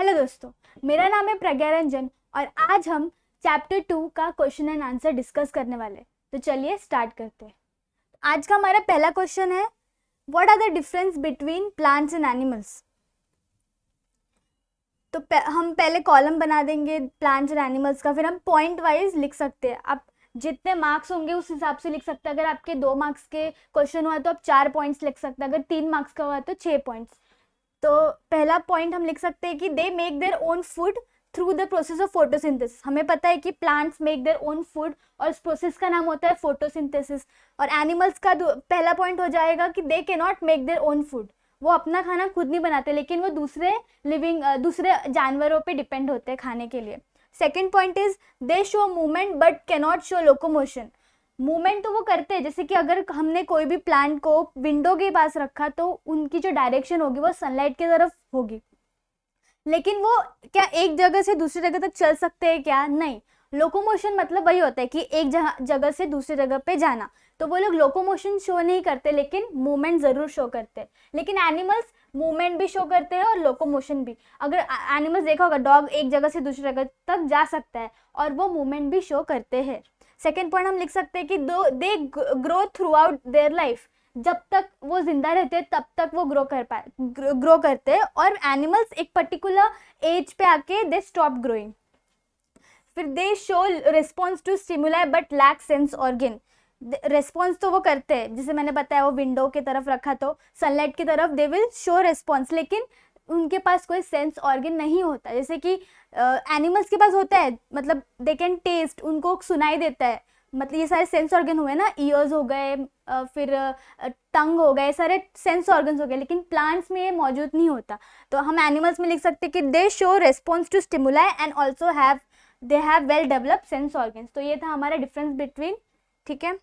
Hello दोस्तों, मेरा नाम है प्रज्ञा रंजन और आज हम चैप्टर 2 का क्वेश्चन एंड आंसर डिस्कस करने वाले हैं। तो चलिए स्टार्ट करते हैं। आज का हमारा पहला क्वेश्चन है, what are the difference between plants and animals. तो हम पहले कॉलम बना देंगे प्लांट्स एंड एनिमल्स का, फिर हम पॉइंट वाइज लिख सकते हैं। आप जितने मार्क्स होंगे उस हिसाब से लिख सकते हैं। अगर आपके 2 मार्क्स के क्वेश्चन हुआ तो आप 4 पॉइंट्स लिख सकते हैं, अगर 3 मार्क्स का हुआ तो 6 पॉइंट्स। तो पहला पॉइंट हम लिख सकते हैं कि they make their own food through the process of photosynthesis. हमें पता है कि plants make their own food और इस प्रोसेस का नाम होता है फोटोसिंथेसिस। और एनिमल्स का पहला पॉइंट हो जाएगा कि they can not make their own food. वो अपना खाना खुद नहीं बनाते, लेकिन वो दूसरे जानवरों पे डिपेंड होते हैं खाने के लिए। Second point is they show movement but cannot show locomotion. Movement तो वो करते हैं, जैसे कि अगर हमने कोई भी प्लांट को विंडो के पास रखा तो उनकी जो डायरेक्शन होगी वो सनलाइट की तरफ होगी, लेकिन वो क्या एक जगह से दूसरी जगह तक चल सकते हैं? क्या नहीं। लोकोमोशन मतलब वही होता है कि एक जगह से दूसरी जगह पे जाना। तो वो लोग लोकोमोशन शो नहीं करते, लेकिन मूवमेंट जरूर शो करते हैं। लेकिन एनिमल्स मूवमेंट भी शो करते हैं और लोकोमोशन भी। अगर एनिमल्स देखा होगा, डॉग एक जगह से दूसरी जगह तक जा सकता है और वो मूवमेंट भी शो करते हैं। सेकेंड पॉइंट हम लिख सकते हैं कि they grow through out their life. जब तक वो जिंदा रहते हैं तब तक वो ग्रो करते हैं, और एनिमल्स एक पर्टिकुलर एज पे आके दे स्टॉप ग्रोइंग। फिर they show response to stimuli but lack sense organ. Response तो वो करते हैं, जैसे मैंने बताया वो विंडो की तरफ रखा तो सनलाइट की तरफ दे विल शो रेस्पॉन्स, लेकिन उनके पास कोई सेंस ऑर्गन नहीं होता। जैसे कि एनिमल्स के पास होता है, मतलब दे कैन टेस्ट, उनको सुनाई देता है। मतलब ये सारे सेंस ऑर्गन हुए ना, ईयर्स हो गए, फिर टंग हो गए, सारे सेंस ऑर्गन्स हो गए, लेकिन प्लांट्स में ये मौजूद नहीं होता। तो हम एनिमल्स में लिख सकते हैं कि they show response to stimuli and also they have well developed sense organs. तो ये था हमारा डिफरेंस बिटवीन। ठीक है,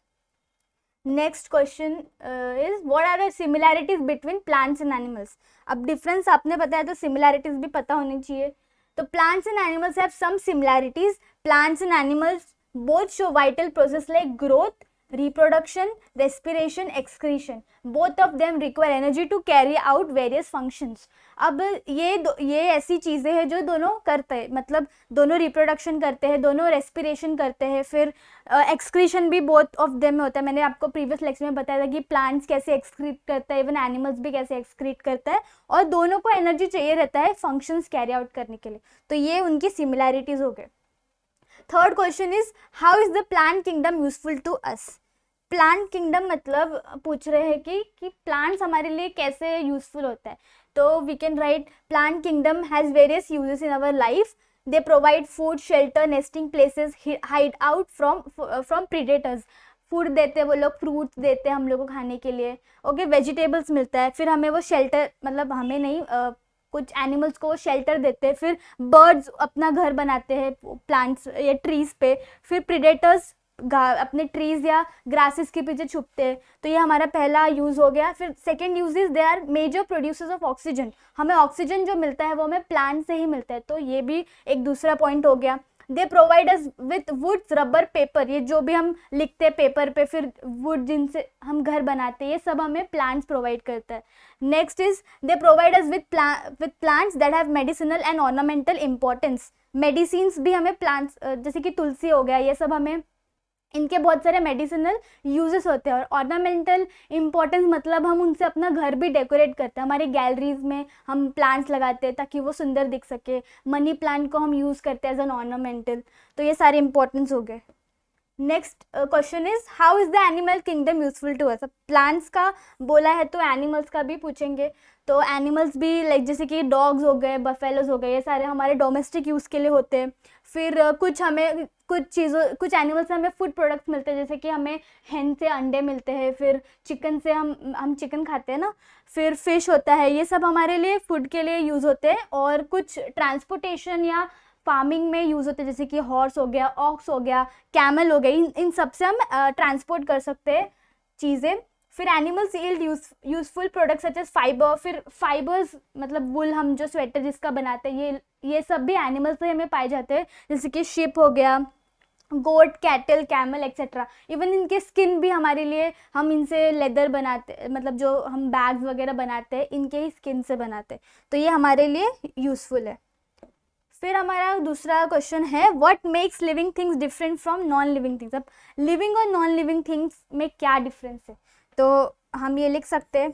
next question is what are the similarities between plants and animals. अब डिफरेंस आपने बताया तो सिमिलैरिटीज भी पता होनी चाहिए। तो plants and animals have some similarities. Plants and animals both show vital process like growth, reproduction, respiration, excretion. Both of them require energy to carry out various functions. अब ये ऐसी चीज़ें हैं जो दोनों करते हैं, मतलब दोनों रिप्रोडक्शन करते हैं, दोनों रेस्पिरेशन करते हैं, फिर एक्सक्रीशन भी बोथ ऑफ देम में होता है। मैंने आपको प्रीवियस लेक्चर में बताया था कि प्लांट्स कैसे एक्सक्रीट करता है, इवन एनिमल्स भी कैसे एक्सक्रीट करता है, और दोनों को एनर्जी चाहिए रहता है फंक्शंस कैरी आउट करने के लिए। तो ये उनकी सिमिलैरिटीज हो गए। Third question is how is the plant kingdom useful to us. Plant kingdom मतलब पूछ रहे हैं कि प्लांट्स हमारे लिए कैसे यूजफुल होता है। तो we can write plant kingdom has various uses in our life. They provide food, shelter, nesting places, hide out from predators. Food देते हैं वो लोग, फ्रूट्स देते हैं हम लोग को खाने के लिए। ओके, वेजिटेबल्स मिलता है, फिर हमें वो शेल्टर, मतलब हमें नहीं, कुछ एनिमल्स को शेल्टर देते हैं। फिर बर्ड्स अपना घर बनाते हैं प्लांट्स या ट्रीज पे। फिर प्रीडेटर्स अपने ट्रीज या ग्रासेस के पीछे छुपते हैं। तो ये हमारा पहला यूज हो गया। फिर second use is they are major producers of oxygen. हमें ऑक्सीजन जो मिलता है वो हमें प्लांट से ही मिलता है, तो ये भी एक दूसरा पॉइंट हो गया। They provide us with woods, rubber, paper, ये जो भी हम लिखते हैं पेपर पे, फिर वुड जिनसे हम घर बनाते हैं, ये सब हमें प्लांट्स प्रोवाइड करता है। Next is they provide us with plants that have medicinal and ornamental importance. Medicines भी हमें प्लांट्स, जैसे कि तुलसी हो गया, ये सब हमें, इनके बहुत सारे मेडिसिनल यूजेस होते हैं। और ऑर्नामेंटल इंपॉर्टेंस मतलब हम उनसे अपना घर भी डेकोरेट करते हैं। हमारी गैलरीज में हम प्लांट्स लगाते हैं ताकि वो सुंदर दिख सके। मनी प्लांट को हम यूज़ करते हैं एज एन ऑर्नामेंटल। तो ये सारे इंपॉर्टेंस हो गए। Next question is how is the animal kingdom useful to us. Plants का बोला है तो एनिमल्स का भी पूछेंगे। तो एनिमल्स भी लाइक जैसे कि डॉग्स हो गए, बफेलोज हो गए, ये सारे हमारे डोमेस्टिक यूज़ के लिए होते हैं। फिर कुछ एनिमल्स से हमें फूड प्रोडक्ट्स मिलते हैं, जैसे कि हमें हेन से अंडे मिलते हैं, फिर चिकन से हम चिकन खाते हैं ना, फिर फिश होता है, ये सब हमारे लिए फूड के लिए यूज़ होते हैं। और कुछ ट्रांसपोर्टेशन या फार्मिंग में यूज़ होते हैं, जैसे कि हॉर्स हो गया, ऑक्स हो गया, कैमल हो गई, इन सब से हम ट्रांसपोर्ट कर सकते हैं चीज़ें। फिर animals yield useful products such as fibre. फिर फाइबर्स मतलब वुल, हम जो स्वेटर जिसका बनाते हैं, ये सब भी एनिमल्स से हमें पाए जाते हैं, जैसे कि शिप हो गया, गोट, कैटल, कैमल एक्सेट्रा। इवन इनके स्किन भी हमारे लिए, हम इनसे लेदर बनाते, मतलब जो हम बैग्स वगैरह बनाते हैं इनके ही स्किन से बनाते हैं। तो ये हमारे लिए यूज़फुल है। फिर हमारा दूसरा क्वेश्चन है what makes living things different from non living things. अब लिविंग और नॉन लिविंग थिंग्स में क्या डिफरेंस है, तो हम ये लिख सकते हैं।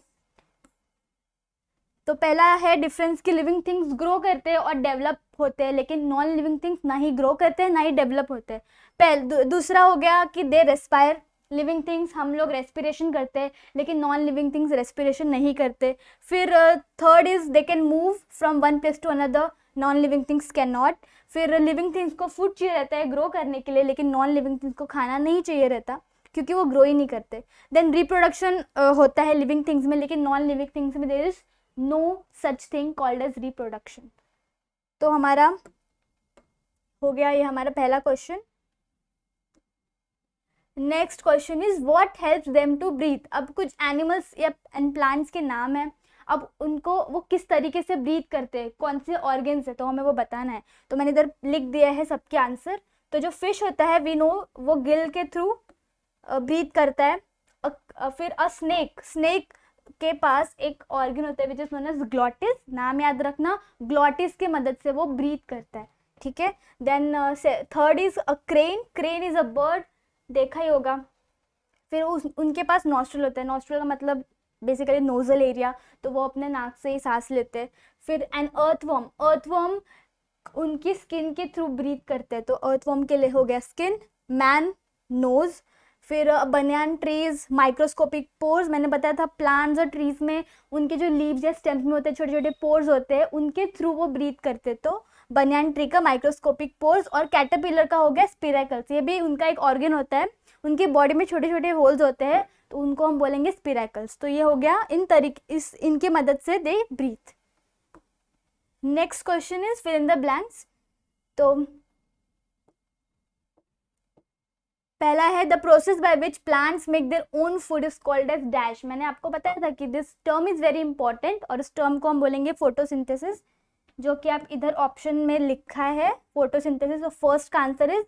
तो पहला है डिफरेंस कि लिविंग थिंग्स ग्रो करते हैं और डेवलप होते हैं, लेकिन नॉन लिविंग थिंग्स ना ही ग्रो करते हैं ना ही डेवलप होते हैं। दूसरा हो गया कि दे रेस्पायर। लिविंग थिंग्स हम लोग रेस्पिरेशन करते हैं, लेकिन नॉन लिविंग थिंग्स रेस्पिरेशन नहीं करते। फिर third is they can move from one place to another, non living things can not. फिर लिविंग थिंग्स को फूड चाहिए रहता है ग्रो करने के लिए, लेकिन नॉन लिविंग थिंग्स को खाना नहीं चाहिए रहता क्योंकि वो ग्रो ही नहीं करते। देन रिप्रोडक्शन होता है लिविंग थिंग्स में, लेकिन नॉन लिविंग थिंग्स में there is no such thing called as reproduction. तो हमारा हो गया ये हमारा पहला क्वेश्चन। Next question is what helps them to breathe. अब कुछ एनिमल्स या एंड प्लांट्स के नाम है, अब उनको वो किस तरीके से ब्रीथ करते हैं, कौन से ऑर्गन्स है, तो हमें वो बताना है। तो मैंने इधर लिख दिया है सबके आंसर। तो जो फिश होता है वी नो वो गिल के थ्रू ब्रीथ करता है। फिर स्नेक के पास एक ऑर्गन होता है which is known as glottis, नाम याद रखना, ग्लॉटिस के मदद से वो ब्रीथ करता है, ठीक है। Then third is a crane is a bird, देखा ही होगा। फिर उनके पास नॉस्ट्रल होता है, नॉस्ट्रल का मतलब बेसिकली नोजल एरिया, तो वो अपने नाक से ही सांस लेते हैं। फिर एन अर्थवर्म उनकी स्किन के थ्रू ब्रीथ करते हैं, तो अर्थवर्म के लिए हो गया स्किन, मैन नोज। फिर बनियान ट्रीज माइक्रोस्कोपिक पोर्स, मैंने बताया था प्लांट्स और ट्रीज में उनके जो लीव्स या स्टेम्स में होते हैं छोटे छोटे पोर्स होते हैं, उनके थ्रू वो ब्रीथ करते, तो बनियान ट्री का माइक्रोस्कोपिक पोर्स। और कैटरपिलर का हो गया स्पिरेकल्स, ये भी उनका एक ऑर्गन होता है, उनकी बॉडी में छोटे छोटे होल्स होते हैं, तो उनको हम बोलेंगे स्पिरेकल्स। तो ये हो गया इनके मदद से they breathe. Next question is fill in the blanks. तो पहला है the process by which plants make their own food is called as dash. मैंने आपको बताया था कि this term is very important, और इस टर्म को हम बोलेंगे फोटोसिंथेसिस, जो कि आप इधर ऑप्शन में लिखा है फोटोसिंथेसिस। तो फर्स्ट का आंसर इज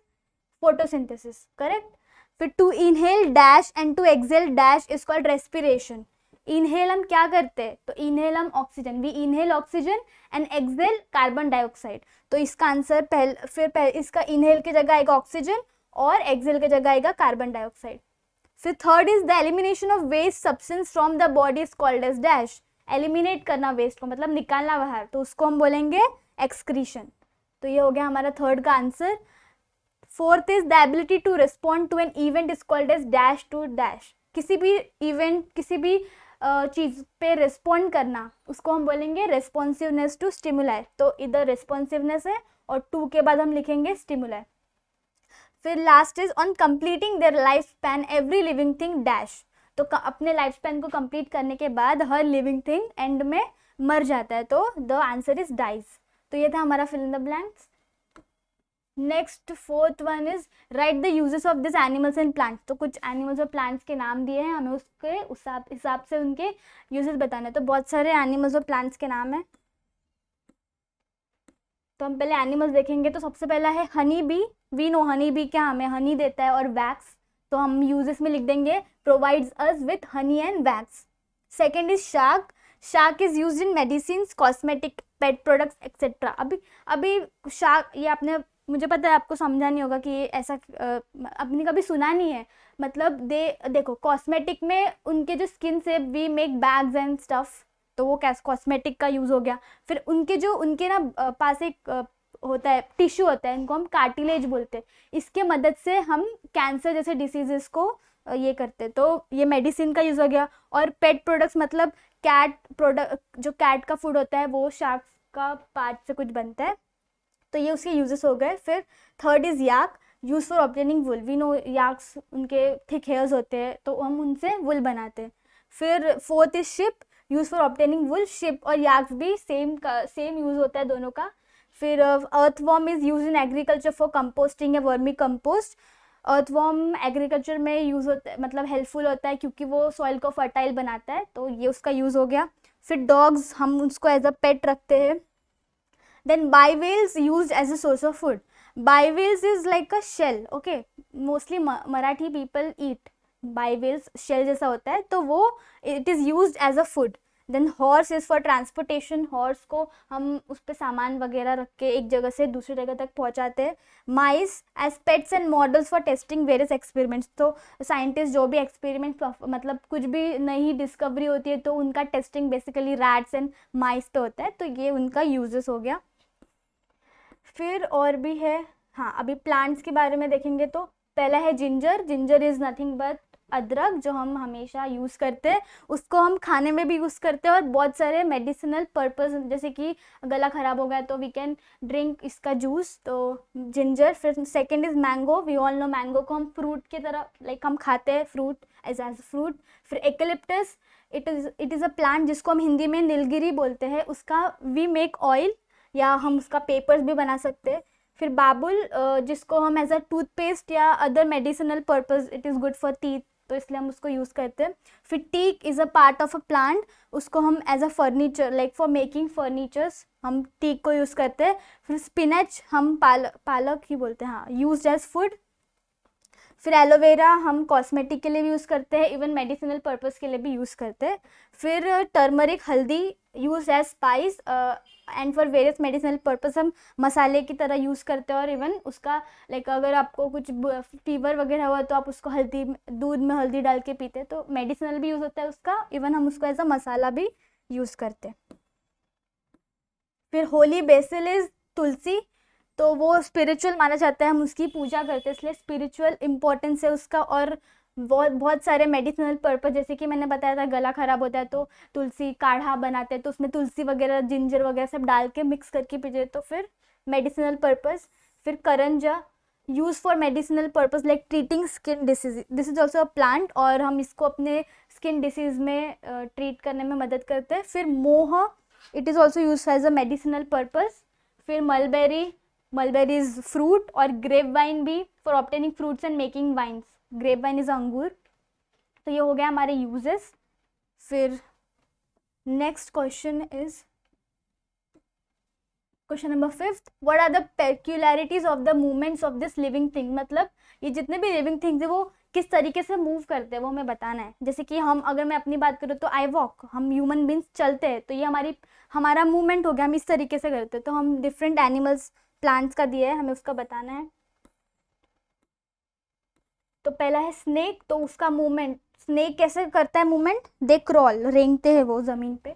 फोटोसिंथेसिस, करेक्ट। फिर to inhale dash and to exhale dash is called respiration. Inhale हम क्या करते हैं, तो इनहेल हम oxygen, we inhale oxygen and exhale carbon dioxide. तो इसका आंसर इसका इनहेल की जगह आएगा ऑक्सीजन और एक्सेल की जगह आएगा कार्बन डाइऑक्साइड। फिर third is the elimination of waste substance from the body is called as dash. Eliminate करना वेस्ट को मतलब निकालना बाहर, तो उसको हम बोलेंगे एक्सक्रीशन। तो ये हो गया हमारा थर्ड का answer. Fourth is the ability to respond to an event is called as dash to dash. किसी भी इवेंट किसी भी चीज पे रिस्पॉन्ड करना, उसको हम बोलेंगे रेस्पॉन्सिवनेस टू स्टिमुलाई। तो इधर रेस्पॉन्सिवनेस है और टू के बाद हम लिखेंगे स्टिमुलाई। फिर last is on completing their life span every living thing dash. तो अपने लाइफ स्पैन को कंप्लीट करने के बाद हर लिविंग थिंग एंड में मर जाता है, तो द आंसर इज डाइज। तो ये था हमारा fill in the blanks. Next fourth one is write the uses of this animals and plants. तो कुछ एनिमल्स और प्लांट्स के नाम दिए हैं, हमें उसके हिसाब से उनके यूजेस बताने। तो बहुत सारे एनिमल्स और प्लांट्स के नाम है, तो हम पहले एनिमल्स देखेंगे। तो सबसे पहला है honey bee. We know honey bee क्या हमें हनी देता है और वैक्स, तो हम यूजेस में लिख देंगे provides us with honey and wax. Second is shark. Shark is used in medicine, cosmetic, pet products etcetera. अभी शार्क, ये आपने, मुझे पता है आपको समझा नहीं होगा कि ये ऐसा आपने कभी सुना नहीं है। मतलब देखो कॉस्मेटिक में उनके जो स्किन से we make bags and stuff, तो वो कॉस्मेटिक का यूज हो गया। फिर उनके ना पास एक होता है टिश्यू होता है, इनको हम कार्टिलेज बोलते हैं। इसके मदद से हम कैंसर जैसे डिसीजेस को ये करते हैं, तो ये मेडिसिन का यूज हो गया। और पेट प्रोडक्ट्स मतलब कैट प्रोडक्ट, जो कैट का फूड होता है वो शार्क का पार्ट से कुछ बनता है, तो ये उसके यूजेस हो गए। फिर third is yak, use for obtaining wool. We know yaks उनके थिक हेयर्स होते हैं, तो हम उनसे वुल बनाते हैं। फिर fourth is sheep, use for obtaining wool. Sheep और याक्स भी सेम यूज होता है दोनों का। फिर earthworm is use in agriculture for composting या वर्मी कंपोस्ट। अर्थवर्म एग्रीकल्चर में यूज होता है, मतलब हेल्पफुल होता है क्योंकि वो सॉइल को फर्टाइल बनाता है, तो ये उसका यूज हो गया। फिर डॉग्स हम उसको एज अ पेट रखते हैं। Then bivalves used as a source of food. Bivalves is like a shell, okay? Mostly Marathi people eat bivalves, shell जैसा होता है, तो वो it is used as a food. Then horse is for transportation, horse को हम उस पर सामान वगैरह रख के एक जगह से दूसरी जगह तक पहुंचाते हैं. Mice as pets and models for testing various experiments, तो साइंटिस्ट जो भी एक्सपेरिमेंट मतलब कुछ भी नई डिस्कवरी होती है तो उनका टेस्टिंग बेसिकली रैट्स एंड माइस पे होता है, तो ये उनका यूजेस हो गया. फिर और भी है, हाँ अभी प्लांट्स के बारे में देखेंगे तो पहला है ginger. Ginger is nothing but अदरक, जो हम हमेशा यूज़ करते हैं, उसको हम खाने में भी यूज़ करते हैं और बहुत सारे मेडिसिनल पर्पस, जैसे कि गला ख़राब हो गया तो वी कैन ड्रिंक इसका जूस, तो जिंजर. फिर second is mango. We all know mango को हम फ्रूट की तरह लाइक हम खाते हैं फ्रूट एज फ्रूट. फिर eucalyptus, it is a plant जिसको हम हिंदी में नीलगिरी बोलते हैं, उसका वी मेक ऑयल या हम उसका पेपर्स भी बना सकते हैं. फिर बाबुल, जिसको हम एज अ टूथपेस्ट या other medicinal purpose, it is good for teeth, तो इसलिए हम उसको यूज़ करते हैं. फिर teak is a part of a plant, उसको हम as a furniture like for making furnitures हम टीक को यूज़ करते हैं. फिर स्पिनच हम पालक ही बोलते हैं, हाँ, यूज एज फूड. फिर एलोवेरा हम कॉस्मेटिक के लिए भी यूज़ करते हैं, इवन मेडिसिनल पर्पस के लिए भी यूज़ करते हैं. फिर turmeric, haldi, use as spice and for various medicinal purpose हम मसाले की तरह यूज़ करते हैं. और इवन उसका लाइक अगर आपको कुछ फीवर वगैरह हुआ तो आप उसको हल्दी, दूध में हल्दी डाल के पीते हैं, तो मेडिसिनल भी यूज़ होता है उसका, इवन हम उसको एज अ मसाला भी यूज़ करते हैं. फिर होली बेसिल इज तुलसी, तो वो स्पिरिचुअल माना जाता है, हम उसकी पूजा करते हैं, इसलिए स्पिरिचुअल इम्पोर्टेंस है उसका. और बहुत बहुत सारे मेडिसिनल पर्पस, जैसे कि मैंने बताया था गला खराब होता है तो तुलसी काढ़ा बनाते हैं, तो उसमें तुलसी वगैरह जिंजर वगैरह सब डाल के मिक्स करके पीते, तो फिर मेडिसिनल पर्पस. फिर karanja, use for medicinal purpose like treating skin disease, this is also a plant और हम इसको अपने स्किन डिसीज में ट्रीट करने में मदद करते हैं. फिर मोह, it is also use as a medicinal purpose. फिर मलबेरी, मलबेरी इज फ्रूट, और ग्रेप वाइन भी for obtaining fruits and making wines. Grape wine is अंगूर. तो ये हो गया हमारे यूजेस. फिर next question is question number 5, what are the peculiarities of the movements of this living thing, मतलब ये जितने भी लिविंग थिंग्स है वो किस तरीके से मूव करते हैं वो हमें बताना है. जैसे कि हम, अगर मैं अपनी बात करूँ तो आई वॉक, हम ह्यूमन बींग्स चलते हैं, तो ये हमारा मूवमेंट हो गया, हम इस तरीके से करते हैं. तो हम डिफरेंट एनिमल्स, प्लांट्स का दिया है, हमें उसका बताना है. तो पहला है स्नेक, तो उसका मूवमेंट, स्नेक कैसे करता है मूवमेंट, दे क्रॉल, रेंगते हैं वो जमीन पे.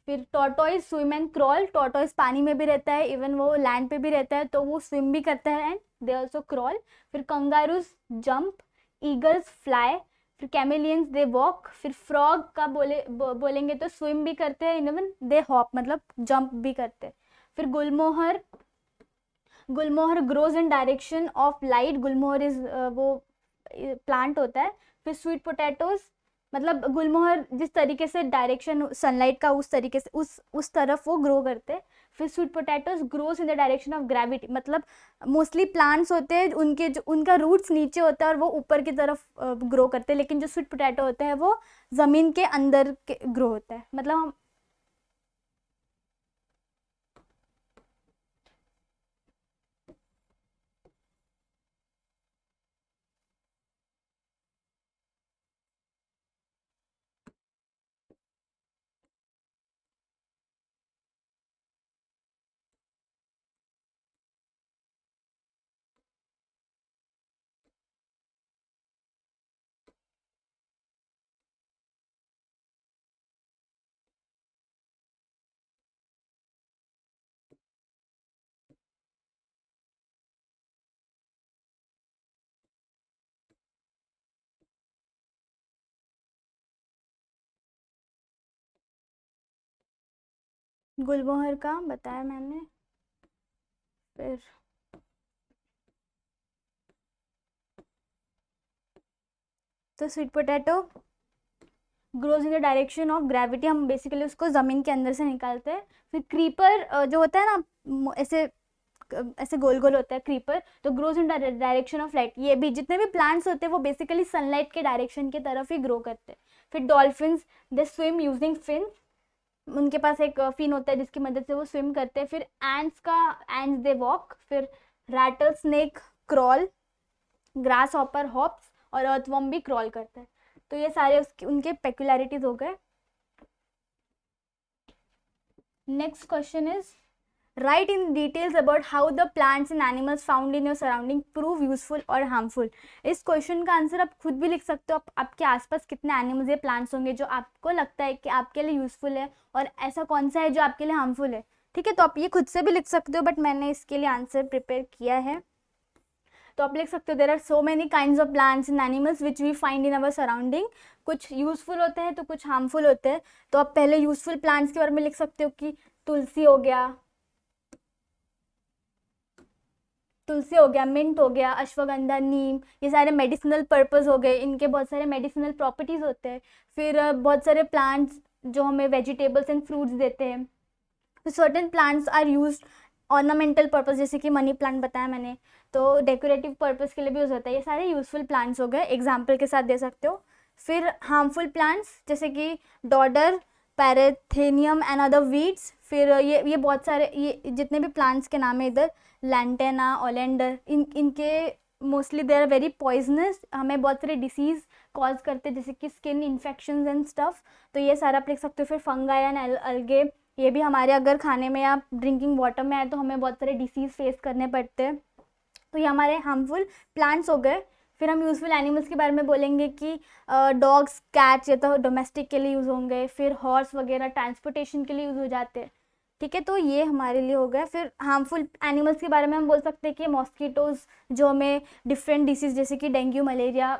फिर tortoise swim and crawl, tortoise पानी में भी रहता है, इवन वो लैंड पे भी रहता है, तो वो स्विम भी करता है एंड दे आल्सो क्रॉल. फिर कंगारूज जंप, ईगल्स फ्लाई, फिर कैमेलियंस दे वॉक. फिर फ्रॉग का बोलेंगे तो स्विम भी करते हैं, इवन दे हॉप, मतलब जंप भी करते हैं. फिर gulmohar, gulmohar grows in direction of light, gulmohar is वो प्लांट होता है. फिर स्वीट पोटैटोज, मतलब गुलमोहर जिस तरीके से डायरेक्शन सनलाइट का, उस तरीके से उस तरफ वो ग्रो करते हैं. फिर sweet potatoes grows in the direction of gravity, मतलब मोस्टली प्लांट्स होते हैं उनके जो उनका रूट्स नीचे होता है और वो ऊपर की तरफ ग्रो करते हैं, लेकिन जो स्वीट पोटैटो होता है वो ज़मीन के अंदर ग्रो होता है. मतलब हम गुलमोहर का बताया मैंने. फिर तो sweet potato grows in the direction of gravity, हम बेसिकली उसको ज़मीन के अंदर से निकालते हैं. फिर क्रीपर जो होता है ना, ऐसे ऐसे गोल गोल होता है क्रीपर, तो grows in direction of light. ये भी जितने भी प्लांट्स होते हैं वो बेसिकली सनलाइट के डायरेक्शन की तरफ ही ग्रो करते हैं. फिर dolphins they swim using fin, उनके पास एक फिन होता है जिसकी मदद से वो स्विम करते हैं. फिर एंड्स दे वॉक. फिर rattle snake crawl, grasshopper hops, और अर्थवर्म भी क्रॉल करता है. तो ये सारे उसके उनके पेक्युलरिटीज हो गए. Next question is right in details about how the plants and animals found in your surrounding prove useful और हार्मफुल। इस क्वेश्चन का आंसर आप खुद भी लिख सकते हो। आपके आसपास कितने एनिमल्स या प्लांट्स होंगे जो आपको लगता है कि आपके लिए यूजफुल है, और ऐसा कौन सा है जो आपके लिए हार्मफुल है। ठीक है, तो आप ये खुद से भी लिख सकते हो, बट मैंने इसके लिए आंसर प्रिपेयर किया है। तो आप लिख सकते हो there are so many kinds of plants and animals which we find in our surrounding. कुछ यूजफुल होते हैं तो कुछ हार्मफुल होते हैं। तो आप पहले यूजफुल प्लांट्स के बारे में लिख सकते हो कि तुलसी हो गया, मिंट हो गया, अश्वगंधा, नीम, ये सारे मेडिसिनल पर्पस हो गए, इनके बहुत सारे मेडिसिनल प्रॉपर्टीज होते हैं। फिर बहुत सारे प्लांट्स जो हमें वेजिटेबल्स एंड फ्रूट्स देते हैं। तो certain plants are use ornamental purpose, जैसे कि मनी प्लांट बताया मैंने, तो डेकोरेटिव पर्पस के लिए भी यूज होता है। ये सारे यूजफुल प्लांट्स हो गए, एग्जाम्पल के साथ दे सकते हो। फिर हार्मफुल प्लांट्स जैसे कि डॉडर, पैरेथेनियम एंड अदर वीड्स। फिर ये बहुत सारे, ये जितने भी प्लांट्स के नाम है इधर, लैंटेना, ओलेंडर, इनके mostly they are very poisonous, हमें बहुत सारे डिसीज़ कॉज करते हैं जैसे कि स्किन इन्फेक्शंस एंड स्टफ। तो ये सारा आप लिख सकते हो। फिर फंगाई एंड अलगे, ये भी हमारे अगर खाने में या ड्रिंकिंग वाटर में आए तो हमें बहुत सारे डिसीज़ फेस करने पड़ते हैं। तो ये हमारे हार्मफुल प्लांट्स हो गए। फिर हम यूज़फुल एनिमल्स के बारे में बोलेंगे कि डॉग्स, कैट्स, ये तो डोमेस्टिक के लिए यूज़ होंगे। फिर हॉर्स वगैरह ट्रांसपोर्टेशन के लिए यूज़ हो जाते हैं। ठीक है, तो ये हमारे लिए हो गया। फिर हार्मफुल एनिमल्स के बारे में हम बोल सकते हैं कि मॉस्किटोज़ जो हमें डिफरेंट डिसीज़ जैसे कि डेंगू, मलेरिया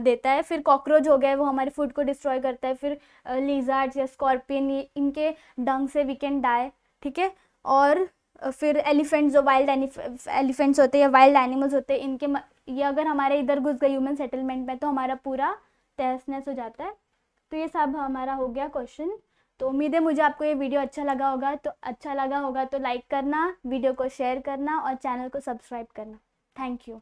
देता है। फिर कॉकरोच हो गया, वो हमारे फूड को डिस्ट्रॉय करता है। फिर लिजार्ड्स या स्कॉर्पियन, ये इनके डंग से वी कैन डाई। ठीक है, और फिर एलिफेंट्स, जो वाइल्ड एलिफेंट्स होते हैं या वाइल्ड एनिमल्स होते हैं, ये अगर हमारे इधर घुस गए ह्यूमन सेटलमेंट में तो हमारा पूरा तहस नहस हो जाता है। तो ये सब हमारा हो गया क्वेश्चन। तो उम्मीद है मुझे आपको ये वीडियो अच्छा लगा होगा तो लाइक करना, वीडियो को शेयर करना और चैनल को सब्सक्राइब करना। Thank you.